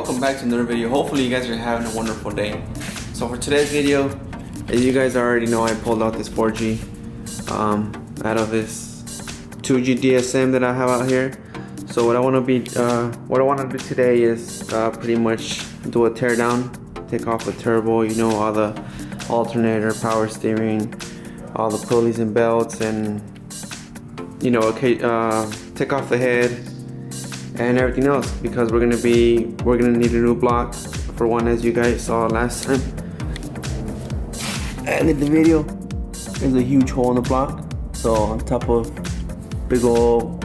welcome back to another video. Hopefully you guys are having a wonderful day. So for today's video, as you guys already know, I pulled out this 4G out of this 2G DSM that I have out here. So what I want to do today is pretty much do a teardown, take off the turbo, you know, all the alternator, power steering, all the pulleys and belts, and you know, okay, take off the head and everything else, because we're gonna need a new block for one, as you guys saw last time. And in the video, there's a huge hole in the block. So on top of big old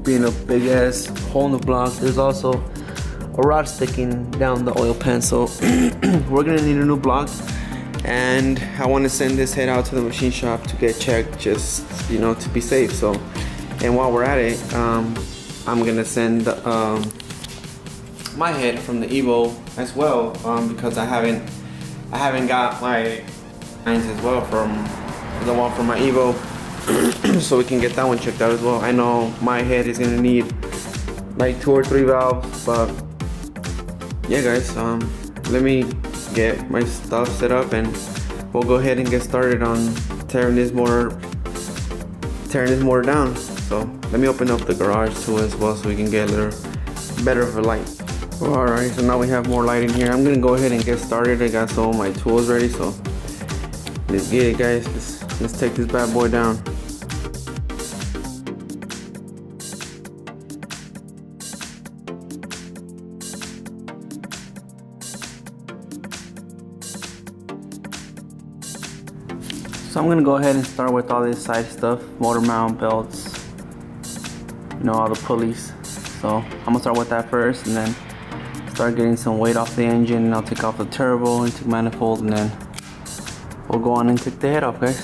being a big ass hole in the block, there's also a rod sticking down the oil pan. So we're gonna need a new block, and I want to send this head out to the machine shop to get checked, just, you know, to be safe. So, and while we're at it, I'm gonna send my head from the Evo as well, because I haven't got my lines as well from the one from my Evo, so we can get that one checked out as well. I know my head is gonna need like 2 or 3 valves, but yeah, guys, let me get my stuff set up and we'll go ahead and get started on tearing this motor down. So let me open up the garage too as well, so we can get a little better of a light. Alright, so now we have more light in here. I'm gonna go ahead and get started. I got some of my tools ready, so let's get it, guys. Let's take this bad boy down. So I'm gonna go ahead and start with all this side stuff, motor mount, belts, you know, all the pulleys. So I'm gonna start with that first, and then start getting some weight off the engine, and I'll take off the turbo, intake manifold, and then we'll go on and take the head off, guys.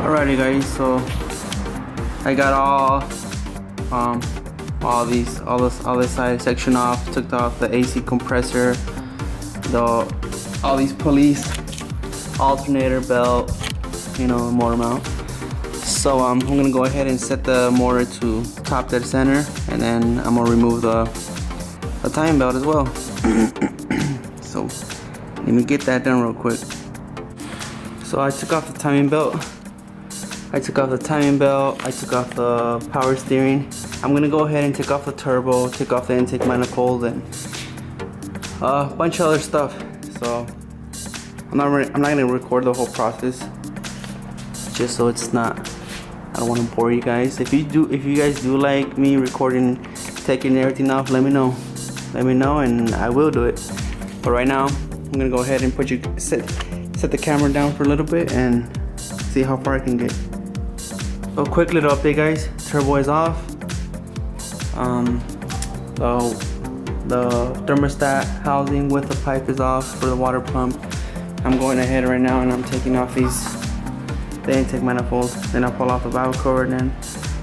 Alrighty, guys, so I got all this side section off, took off the AC compressor, all these pulleys, alternator, belt, you know, motor mount. So I'm gonna go ahead and set the motor to top dead center, and then I'm gonna remove the timing belt as well. So let me get that done real quick. So I took off the timing belt. I took off the power steering. I'm gonna go ahead and take off the turbo, take off the intake manifold, and a bunch of other stuff. So I'm not gonna record the whole process, just so it's not, I don't want to bore you guys. If you guys do like me recording, taking everything off, let me know, and I will do it. But right now, I'm gonna go ahead and set the camera down for a little bit and see how far I can get. So quick little update, guys. Turbo is off. The thermostat housing with the pipe is off for the water pump. I'm going ahead right now and I'm taking off the intake manifold. Then I'll pull off the valve cover, and then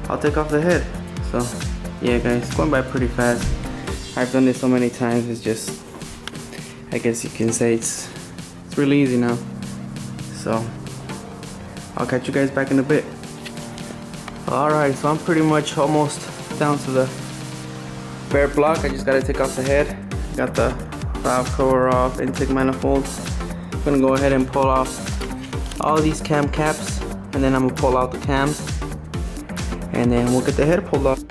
I'll take off the head. So yeah, guys, it's going by pretty fast. I've done this so many times. It's just, I guess you can say it's really easy now. So I'll catch you guys back in a bit. Alright, so I'm pretty much almost down to the bare block. I just gotta take off the head. Got the valve cover off, intake manifold. I'm gonna go ahead and pull off all these cam caps, and then I'm gonna pull out the cams, and then we'll get the head pulled off.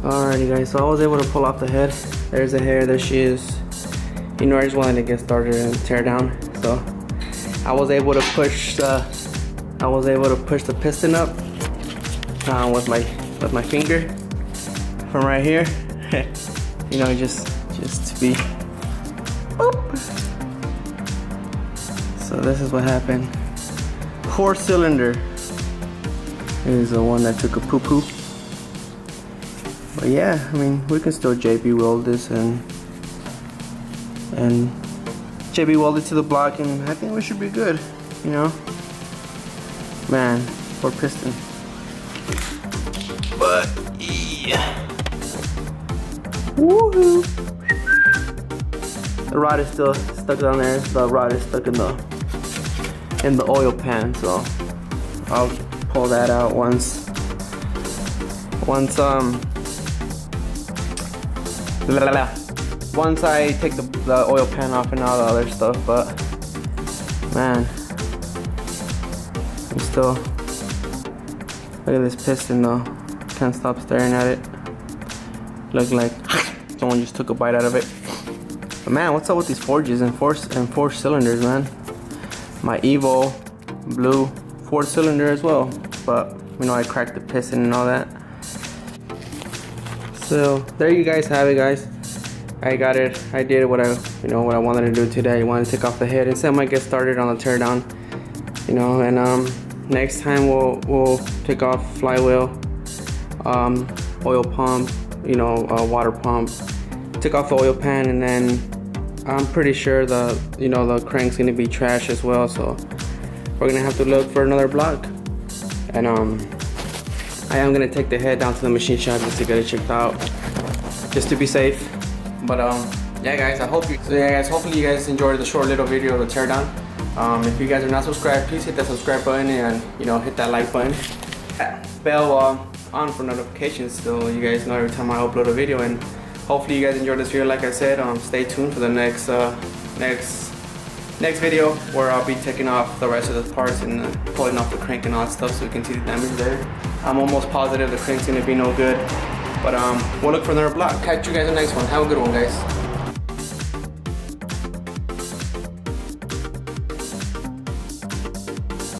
Alrighty guys, so I was able to pull off the head. There's the hair, there she is. You know, I just wanted to get started and tear down. So I was able to push the piston up with my finger from right here. You know, just to be boop. So this is what happened. 4-cylinder. This is the one that took a poo-poo. But yeah, I mean, we can still JB weld this and JB weld it to the block, and I think we should be good, you know. Man, 4 piston. But yeah. Woohoo! The rod is still stuck down there. The rod is stuck in the oil pan, so I'll pull that out once I take the oil pan off and all the other stuff. But man, I'm still, look at this piston though. Can't stop staring at it. Looks like someone just took a bite out of it. But man, what's up with these forges and four cylinders, man? My Evo blue 4-cylinder as well, but you know, I cracked the piston and all that. So there you guys have it, guys. I got it. I did what I wanted to do today. I wanted to take off the head, and so I might get started on the teardown. You know, and next time we'll take off flywheel, oil pump, you know, water pump. Take off the oil pan, and then I'm pretty sure the crank's gonna be trash as well. So we're gonna have to look for another block. And I am gonna take the head down to the machine shop just to get it checked out, just to be safe. But yeah guys, hopefully you guys enjoyed the short little video of the teardown. If you guys are not subscribed, please hit that subscribe button and, you know, hit that like button. Bell on for notifications so you guys know every time I upload a video. And hopefully you guys enjoyed this video. Like I said, stay tuned for the next video where I'll be taking off the rest of the parts and pulling off the crank and all that stuff so we can see the damage there. I'm almost positive the crank's gonna be no good. But we'll look for another block. Catch you guys in the next one. Have a good one, guys.